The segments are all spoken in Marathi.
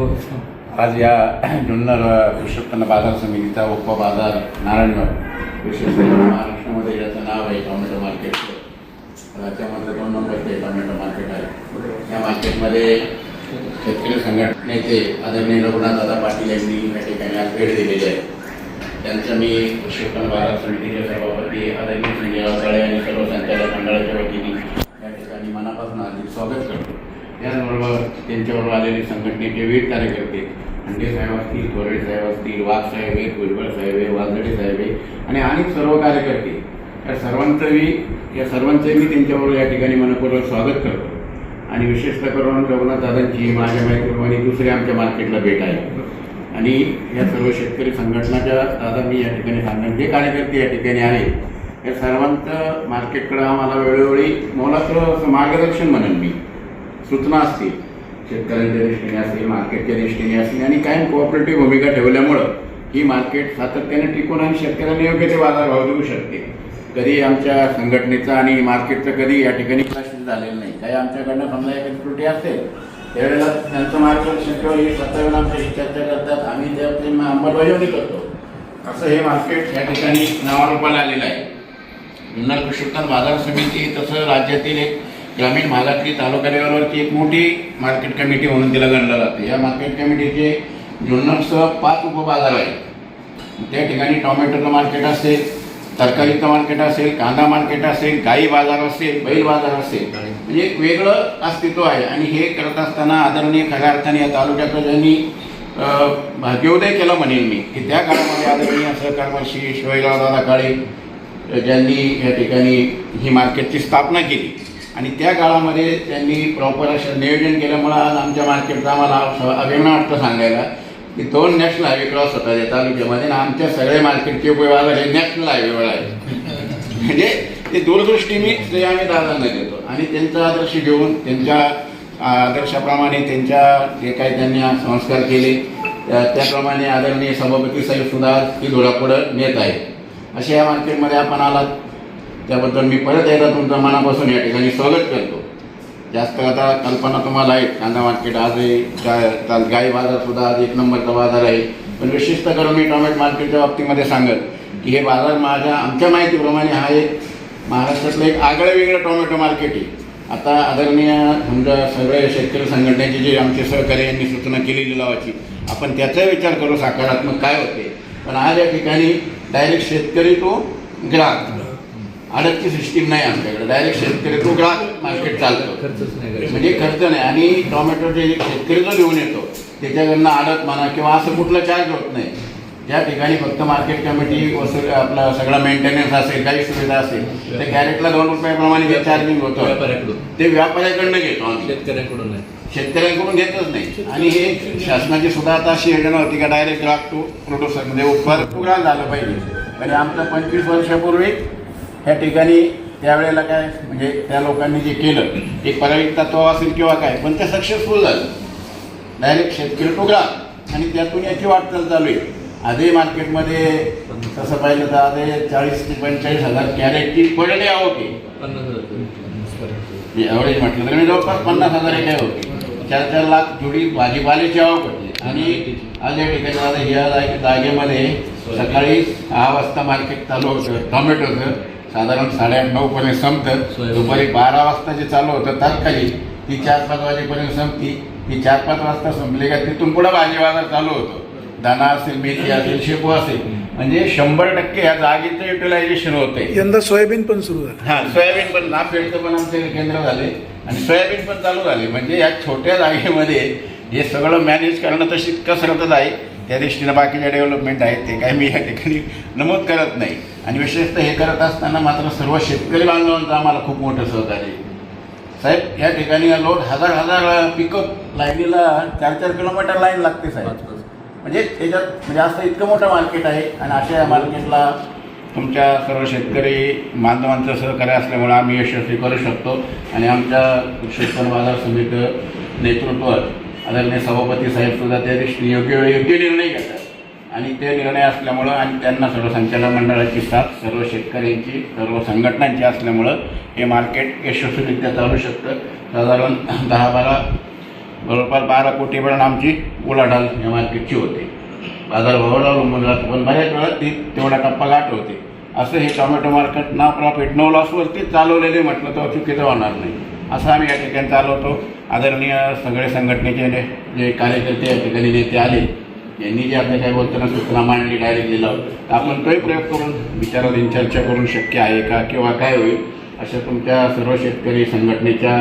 आज या जुन्नर कृषी उत्पन्न बाजार समितीचा उपबाजार नारायणगाव विशेषतः महाराष्ट्रामध्ये याचं नाव आहे टोमॅटो मार्केट. राज्यामधलं 2 नंबरचे टोमॅटो मार्केट आहे. या मार्केटमध्ये शेतकरी संघटनेचे आदरणीय रघुनाथदादा पाटील यांनी या ठिकाणी आज भेट दिलेली आहे. त्यांचं मी कृषी उत्पन्न बाजार समितीचे सभापती आदरणीय संजय वाकाळे आणि सर्व संचालक मंडळाच्या वतीने या ठिकाणी मनापासून हार्दिक स्वागत करतो. त्याचबरोबर त्यांच्याबरोबर आलेले संघटनेचे विविध कार्यकर्ते अंडे साहेब असतील, थोरडे साहेब असतील, वाघ साहेब आहे, भुजबळ साहेब आहे, वालदडे साहेब आहे आणि अनेक सर्व कार्यकर्ते या सर्वांचंही मी त्यांच्याबरोबर या ठिकाणी मनपूर्वक स्वागत करतो. आणि विशेषतः करून रघुनाथदादांची माझ्या माहितीप्रमाणे दुसरी आमच्या मार्केटला भेट आहे. आणि या सर्व शेतकरी संघटनाच्या दादा मी या ठिकाणी सांगणार जे कार्यकर्ते या ठिकाणी आहेत या सर्वांचं मार्केटकडं आम्हाला वेळोवेळी मोलाचं मार्गदर्शन म्हणेन मी, सूचना असतील शेतकऱ्यांच्या दृष्टीने असतील, मार्केटच्या दृष्टीने असतील आणि कायम कोऑपरेटिव्ह भूमिका ठेवल्यामुळं ही मार्केट सातत्याने टिकून आणि शेतकऱ्यांना योग्य ते बाजारभाव देऊ शकते. कधी आमच्या संघटनेचा आणि मार्केटचं कधी या ठिकाणी क्लासेस झालेलं नाही. काही आमच्याकडनं समजा एक त्रुटी असेल त्यावेळेला त्यांचं मार्गदर्शन किंवा हे स्वतःहून आमच्याशी चर्चा करतात, आम्ही त्याची अंमलबजावणी करतो. असं हे मार्केट या ठिकाणी नावारूपाला आलेलं आहे. जुन्नर कृषी उत्पन्न बाजार समिती तसं राज्यातील एक ग्रामीण भागातली तालुका लेवलवरची एक मोठी मार्केट कमिटी म्हणून तिला गणलं जाते. या मार्केट कमिटीचे जुन्नरसह 5 उपबाजार आहेत. त्या ठिकाणी टोमॅटोचं मार्केट असेल, तरकारीचं मार्केट असेल, कांदा मार्केट असेल, गाई बाजार असेल, बैल बाजार असेल, म्हणजे एक वेगळं अस्तित्व आहे. आणि हे करत असताना आदरणीय खऱ्या अर्थाने या तालुक्याचं ज्यांनी भाग्योदय केला म्हणेल मी की त्या काळामध्ये आदरणीय सहकारमर्षी शिवाजीरावदादा काळे ज्यांनी या ठिकाणी ही मार्केटची स्थापना केली आणि त्या काळामध्ये त्यांनी प्रॉपर असं नियोजन केल्यामुळं आज आमच्या मार्केटचा आम्हाला अभिमान वाटतं सांगायला की 2 नॅशनल हायवे क्रॉस होतात या तालुक्यामध्ये आणि आमच्या सगळ्या मार्केटचे उपबाजार हे नॅशनल हायवेवर आहे. म्हणजे ते दूरदृष्टी मी ते आम्ही दादांना देतो. आणि त्यांचा आदर्श घेऊन त्यांच्या आदर्शाप्रमाणे त्यांच्या जे काही त्यांनी संस्कार केले त्याप्रमाणे आदरणीय सभापती साहेब सुद्धा ही धुरापुढं नेत आहे. अशा या मार्केटमध्ये आपण आलात त्याबद्दल मी परत एकदा तुमचं मनापासून या ठिकाणी स्वागत करतो. जास्त आता कल्पना तुम्हाला आहेत, कांदा मार्केट आज गाई बाजारसुद्धा आज 1 नंबरचा बाजार आहे. पण विशेषतः करून मी टोमॅटो मार्केटच्या बाबतीमध्ये सांगत की हे बाजार आमच्या माहितीप्रमाणे हा एक महाराष्ट्रातलं एक आगळं वेगळं टोमॅटो मार्केट आहे. आता आदरणीय समजा सगळे शेतकरी संघटनेचे जे आमचे सहकारी यांनी सूचना केलेली लावायची आपण त्याचा विचार करू सकारात्मक काय होते. पण आज या ठिकाणी डायरेक्ट शेतकरी तो ग्राहक आडतची सिस्टीम नाही आमच्याकडे. डायरेक्ट शेतकरी तो ग्राहक मार्केट चालतो, म्हणजे खर्च नाही. आणि टोमॅटो जे शेतकरी जो घेऊन येतो त्याच्याकडनं आडत म्हणा किंवा असं कुठलं चार्ज होत नाही. ज्या ठिकाणी फक्त मार्केट कमिटी वसूल आपला सगळा मेंटेनन्स असेल, काही सुविधा असेल तर कॅरेटला 2 रुपयाप्रमाणे जे चार्जिंग होतं ते व्यापाऱ्याकडनं घेतो आम्ही, शेतकऱ्यांकडून घेतच नाही. आणि हे शासनाची सुद्धा आता अशी योजना होती का डायरेक्ट ग्राहक टू प्रोड्युसर म्हणजे उत्पादक टू ग्राहक झालं पाहिजे. म्हणजे आमचं 25 वर्षापूर्वी ह्या ठिकाणी त्यावेळेला काय म्हणजे त्या लोकांनी जे केलं एक पराठीत तत्व असेल किंवा काय पण ते सक्सेसफुल झालं. डायरेक्ट शेतकरी टू ग्राहक आणि त्यातून याची वाटचाल चालू आहे. आधी मार्केटमध्ये तसं पाहिलं तर आधी 40 ते 45 हजार कॅरेटची पडली आवक आहे. एवढेच म्हटलं तर मी जवळपास 50,000 काय होती. 4-4 लाख जोडी भाजीपाल्याची आवक होती. आणि आज या ठिकाणी या जागेमध्ये सकाळी 6 वाजता मार्केट चालू होतं टोमॅटोचं, साधारण 8:30-9 पर्यंत संपतं. दुपारी 12 वाजता जे चालू होतं तात्कालिक ती 4-5 वाजेपर्यंत संपती. ती 4-5 वाजता संपली का तिथून पुढं भाजी बाजार चालू होतो. दाणा असेल, मेथी असेल, शेपू असेल, म्हणजे 100% या जागेचं युटिलायझेशन होते. यंदा सोयाबीन पण सुरू झालं. हां, सोयाबीन पण नाफेडचं पण आमचे केंद्र झाले आणि सोयाबीन पण चालू झाले. म्हणजे या छोट्या जागेमध्ये हे सगळं मॅनेज करणं तशी कसरतच आहे. त्या दृष्टीनं बाकीच्या डेव्हलपमेंट आहेत ते काय मी या ठिकाणी नमूद करत नाही. आणि विशेषतः हे करत असताना मात्र सर्व शेतकरी बांधवांचं आम्हाला खूप मोठं सहकार्य आहे. साहेब या ठिकाणी लोड हजार पिकअप लाईनीला 4-4 किलोमीटर लाईन लागते साहेब. म्हणजे त्याच्यात म्हणजे असं इतकं मोठं मार्केट आहे. आणि अशा या मार्केटला तुमच्या सर्व शेतकरी बांधवांचं सहकार्य असल्यामुळे आम्ही यशस्वी करू शकतो. आणि आमच्या कृषी उत्पन्न बाजार समिती नेतृत्वात आदरणीय सभापती साहेबसुद्धा त्या दृष्टीने योग्य निर्णय घेतात. आणि ते निर्णय असल्यामुळं आणि त्यांना सर्व संचालक मंडळाची साथ सर्व शेतकऱ्यांची सर्व संघटनांची असल्यामुळं हे मार्केट यशस्वीरित्या चालू शकतं. साधारण 10-12 जवळपास 12 कोटीपर्यंत आमची उलाढाल या मार्केटची होते. बाजारभावावर अवलंबून राहतं, पण बऱ्याच वेळा ती तेवढा टप्पा गाठ होते. असं हे टोमॅटो मार्केट ना प्रॉफिट नो लॉसवरती चालवलेले म्हटलं तर चुकीचं होणार नाही. असं आम्ही या ठिकाणी चालवतो. आदरणीय सगळे संघटनेचे जे कार्यकर्ते या ठिकाणी नेते आले, यांनी जे आपल्या काही बोलताना सूचना मांडली डायरेक्ट लिहिलं, तर आपण तोही प्रयोग करून विचाराधीन चर्चा करून शक्य आहे का किंवा काय होईल अशा तुमच्या सर्व शेतकरी संघटनेच्या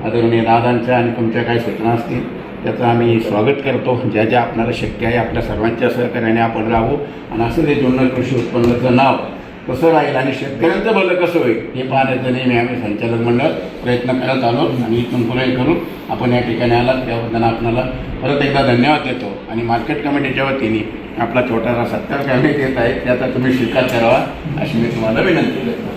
आदरणीय दादांच्या आणि तुमच्या काही सूचना असतील त्याचं आम्ही स्वागत करतो. ज्या ज्या आपल्याला शक्य आहे आपल्या सर्वांच्या सहकार्याने आपण राहू आणि असं ते जुन्नर कृषी उत्पन्नाचं नाव कसं राहील आणि शेतकऱ्यांचं भलं कसं होईल हे पाहण्याचं नेहमी आम्ही संचालक मंडळ प्रयत्न करत आलो आणि इथून पुढे करून आपण या ठिकाणी आलात त्याबद्दल आपल्याला परत एकदा धन्यवाद देतो. आणि मार्केट कमिटीच्या वतीने आपला छोटासा सत्कार करण्यात येत आहे त्याचा तुम्ही स्वीकार करावा अशी मी तुम्हाला विनंती करतो.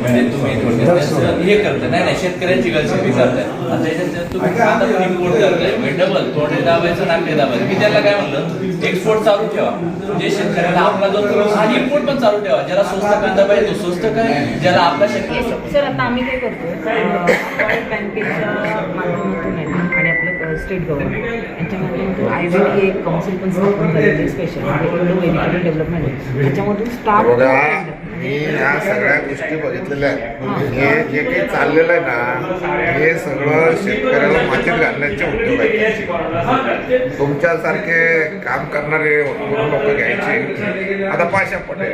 म्हणजे तुम्ही हे करताय नाही शेतकऱ्यांची गलती करताय. तुम्ही आता इम्पोर्ट करताय डबल थोडे दाबायचं नाके दाबायचं. मी त्याला काय म्हणलं एक्सपोर्ट चालू ठेवा. जे शेतकऱ्याला आपला जो आणि इम्पोर्ट पण चालू ठेवा. ज्याला स्वस्त कांदा पाहिजे तो स्वस्त काय, ज्याला आपला शेतकरी. सर आता आम्ही काय करतो बँकेच्या माध्यमातून आहे आणि आपलं स्टेट गव्हर्नमेंट यांच्या माध्यमातून IVD एक काउन्सिल पण स्थापन झालेली स्पेशल व्हेजिटेबल डेव्हलपमेंट त्याच्यामधून स्टाफ मी ह्या सगळ्या गोष्टी बघितलेल्या आहेत. हे जे काही चाललेलं आहे ना हे सगळं शेतकऱ्याला मातीत घालण्याचे उद्योग आहेत. तुमच्यासारखे काम करणारे लोक घ्यायचे. आता पाशा पटेल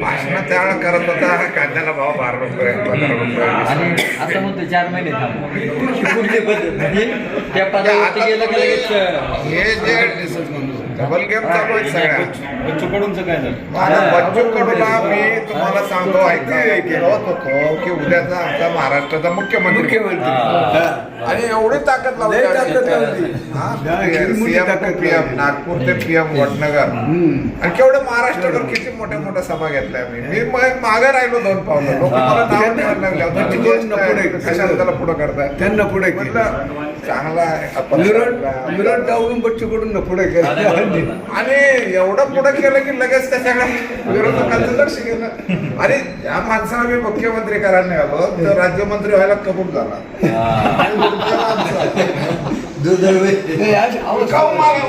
भाषण त्यावेळेला करत होता कांद्याला भाव 12 रुपये 15 रुपये आणि असं म्हणतो 4 महिने त्या पदावरती गेलं की लगेच हे जे डबल गेम चालू आहेत सगळ्या. बच्चू कडूंचं काय झालं? बच्चू कडूला मी तुम्हाला सांगतो गेलो होतो की उद्याचा आमचा महाराष्ट्राचा मुख्यमंत्री आणि एवढी ताकद लावली PM नागपूर ते PM वडनगर आणि केवढे महाराष्ट्रावर किती मोठ्या मोठ्या सभा घेतल्या मी मागे राहिलो 2 पावलं. लोक मला नाव ठेवायला लागले कशाला त्याला पुढे करताय त्यांना पुढे केलं. चांगला आहे डावून बच्चू कडून पुढे केलं आणि एवढं पुढे केलं की लगेच त्याच्याकडे विरोधकांचं लक्ष गेलं. अरे या माणसाला मी मुख्यमंत्री करायला नाही आलो तर राज्यमंत्री व्हायला कबूल झाला.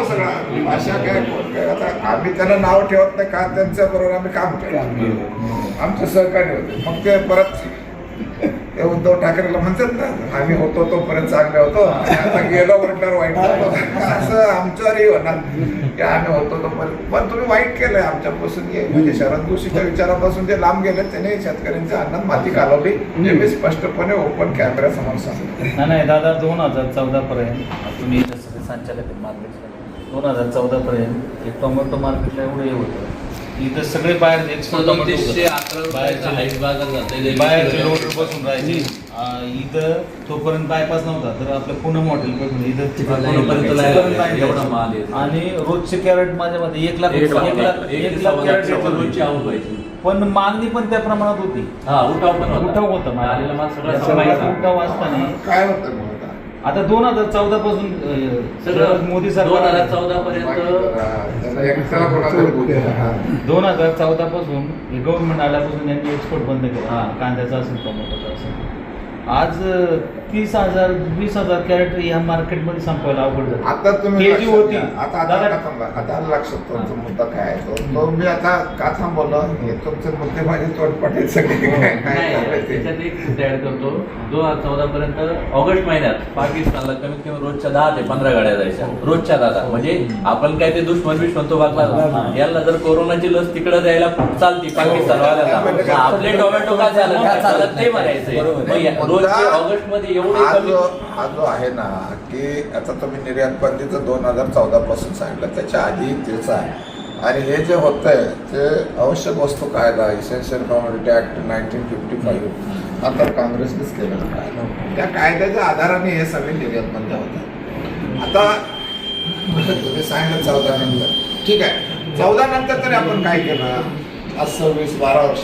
सगळं अशा काय आता आम्ही त्यांना नाव ठेवत नाही का त्यांच्या बरोबर आम्ही काम केलं. आमचं सहकार्य होते. मग ते परत उद्धव ठाकरेला म्हणतात ना आम्ही होतो तोपर्यंत चांगले होतो आता गेलो म्हटल्यावर वाईट झालं. असं आमच्यावरही होणार की आम्ही होतो तोपर्यंत. पण तुम्ही वाईट केलंय आमच्यापासून. म्हणजे शरद जोशीच्या विचारापासून जे लांब गेले त्याने शेतकऱ्यांच्या अन्नात माती घालवली हे मी स्पष्टपणे ओपन कॅमेरा समोर सांगतो. नाही दादा 2014 पर्यंत तुम्ही संचालक मार्केट 2014 पर्यंत एक टोमॅटो मार्केटला एवढं हे होतं इथं सगळे बाहेर बाहेरचे रोड बसून राहायचे. इथं तोपर्यंत बायपास नव्हता तर आपलं पुणे मॉडेल पासून इथं आणि रोजचे कॅरेट माझ्या मध्ये 1 लाख कॅरेट रोजची आवक व्हायची. पण मागणी पण त्या प्रमाणात होती. उठाव होता उठाव असताना काय होतं आता 2014 पासून सगळं मोदी सरकार 2014 पर्यंत 2014 पासून गव्हर्नमेंट आल्यापासून यांनी एक्सपोर्ट बंद केला. कांद्याचा असेल टोमॅटोचा असेल. आज 30,000 20,000 कॅरेट या मार्केटमध्ये संपवायला अवघड झालं. आता तुम्ही केजी होती आता लक्षात तुमचा मुद्दा काय आहे तो मी आता का थांबवलं हे तुमचे मुद्दे माझे तोडपटे सगळे त्याच्यात एक मुद्दा ऍड करतो. 2014 पर्यंत ऑगस्ट महिन्यात पाकिस्तानला कमीत कमी रोजच्या 10 ते 15 गाड्या जायच्या रोजच्या 10. म्हणजे आपण काय ते दुश्मन म्हणतो बघला याला जर कोरोनाची लस तिकडे द्यायला चालती पाकिस्तानवाल्याला आपले टोमॅटो काय झालं ते म्हणायचं रोजचे ऑगस्ट मध्ये एवढे कमी हा जो आहे ना की आता तुम्ही निर्यात बंदीचं 2014 पासून सांगितलं, त्याच्या आधी तेच आहे. आणि हे जे होत आहे ते आवश्यक वस्तू कायदा इसेन्शियल कमोडिटी ऍक्ट 1955 हा तर काँग्रेसनेच केलेला कायदा. त्या कायद्याच्या आधाराने हे सगळे निर्यात बंद होतात. आता तुम्ही सांगितलं 14 नंतर, ठीक आहे, 14 नंतर तरी आपण काय केलं? आज 26-12 वर्ष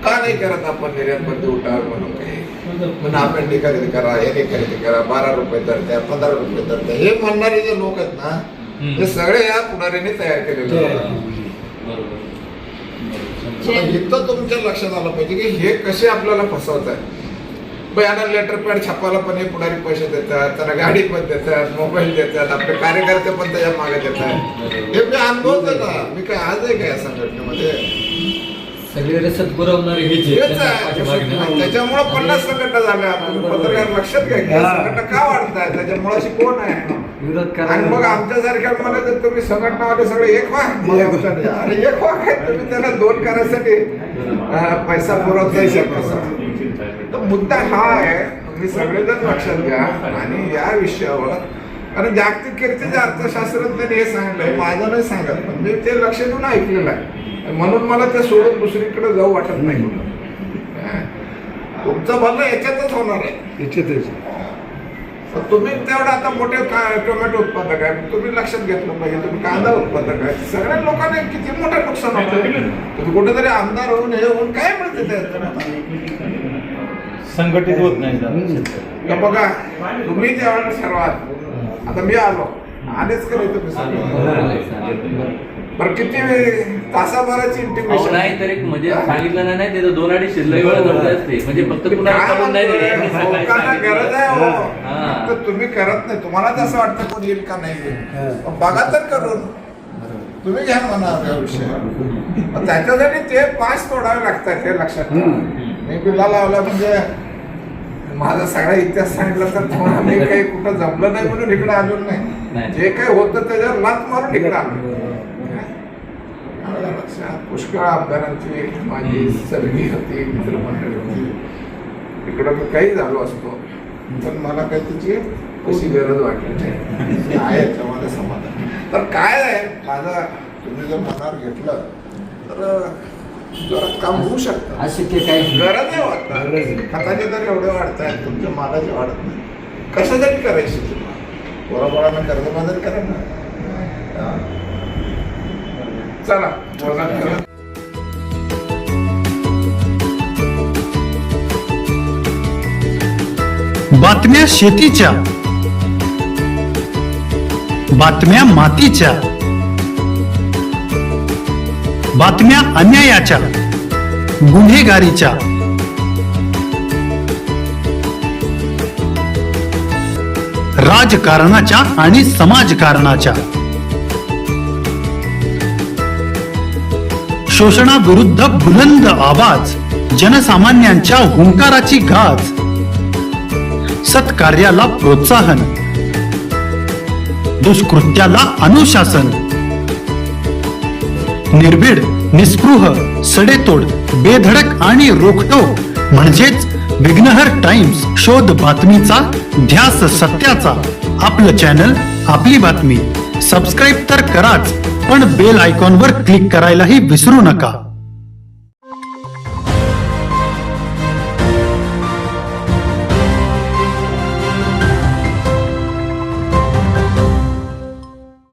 का नाही करत आपण निर्यात बंदी उठाव म्हणून काही म्हणून आपण खरेदी करा, हे खरेदी करा, 12 रुपये दर द्या, 15 रुपये दर द्या, हे म्हणणारे जे लोक आहेत ना हे सगळे या पुढाऱ्यांनी तयार केलेले इथं तुमच्या लक्षात आलं पाहिजे की हे कसे आपल्याला फसवत आहे. यांना लेटर पॅड छापायला पण हे पुढारी पैसे देतात, त्यांना गाडी पण देतात, मोबाईल देतात, आपले कार्यकर्ते पण त्याच्या मागे देतात. हे मी अनुभवतो ना, मी काय आज आहे का या संघटनेमध्ये? सगळे सद्गुरवणारे त्याच्यामुळे 50 संघटना झाल्या. पत्रकार लक्षात घ्या की संघटना का वाढताय, त्याच्यामुळे अशी कोण आहे? आणि मग आमच्यासारख्या मला जर तुम्ही संघटनावाले सगळे एक व्हा, आणि एक व्हा काय तुम्ही त्याला 2 करायसाठी पैसा पुरवताय शकता. तर मुद्दा हा आहे, तुम्ही सगळेजण लक्षात घ्या. आणि या विषयावर कारण जागतिक कीर्तीचे अर्थशास्त्रज्ञांनी हे सांगितलंय, माझं नाही सांगत, पण मी ते लक्ष देऊन ऐकलेलं आहे. म्हणून मला ते सोडून दुसरीकडे जाऊ वाटत नाही. तुमचं भलं याच्यातच होणार आहे. तुम्ही तेवढं आता मोठे टोमॅटो उत्पादक आहे, तुम्ही लक्षात घेतलं पाहिजे. तुम्ही कांदा उत्पादक आहे, सगळ्या लोकांना किती मोठं नुकसान होतं. तुम्ही कुठेतरी आमदार होऊन हे होऊन काय मिळते त्यात? संघटित होत नाही. बघा तुम्ही त्यावेळेला सर्वात आता मी आलो आलेच का नाही तुम्ही बरं किती तासाभराची इंटिमेशन नाही तर एक म्हणजे सांगितलं नाही ते 2-2.5 शिल्लक वेळा करत असते म्हणजे फक्त कुणाला करून नाही दिले. गरज आहे हो, तर तुम्ही करत नाही. तुम्हालाच असं वाटतं कोण येईल का नाही येईल, बघा तर करून तुम्ही घ्या म्हणा विषय. त्याच्यासाठी ते पास तोडावे लागतात हे लक्षात ठेवा. मी बिल्ला लावला म्हणजे माझा सगळा इतिहास सांगितला तर तुम्हाला मी काही कुठं जमलं नाही म्हणून इकडे आलो नाही. जे काही होतं त्याच्यावर लात मारून इकडे आलो. पुष्कळ आमदारांची माझी सर्गी होती, मित्रमंडळी होती, इकडं मी काही झालो असतो पण मला काही त्याची कशी गरज वाटली नाही आहे याच्यामध्ये समाधान. तर काय आहे माझं, तुम्ही जर मनावर घेतलं तर जोरात काम होऊ शकतं. गरज आहे वाटतं. खताचे तर एवढे वाढत आहेत, तुमच्या मालाचे वाढत नाही. कशासाठी करायची तुम्हाला? पोरापोरांना कर्जबाजारी करा ना. चला बातम्या शेतीच्या, बातम्या मातीच्या, बातम्या अन्यायाच्या, गुन्हेगारीच्या, राजकारणाच्या आणि समाजकारणाच्या, शोषणाविरुद्ध बुलंद आवाज, जनसामान्यांच्या हुंकाराची गाज, सत्कार्याला प्रोत्साहन, दुष्कृत्याला अनुशासन, निर्भीड, निस्पृह, सडेतोड, बेधडक आणि रोखठोक म्हणजेच विघ्नहर टाइम्स. शोध बातमीचा, ध्यास सत्याचा. आपलं चॅनल, आपली बातमी. सबस्क्राईब तर कराच, पण बेल आयकॉनवर क्लिक करायलाही विसरू नका.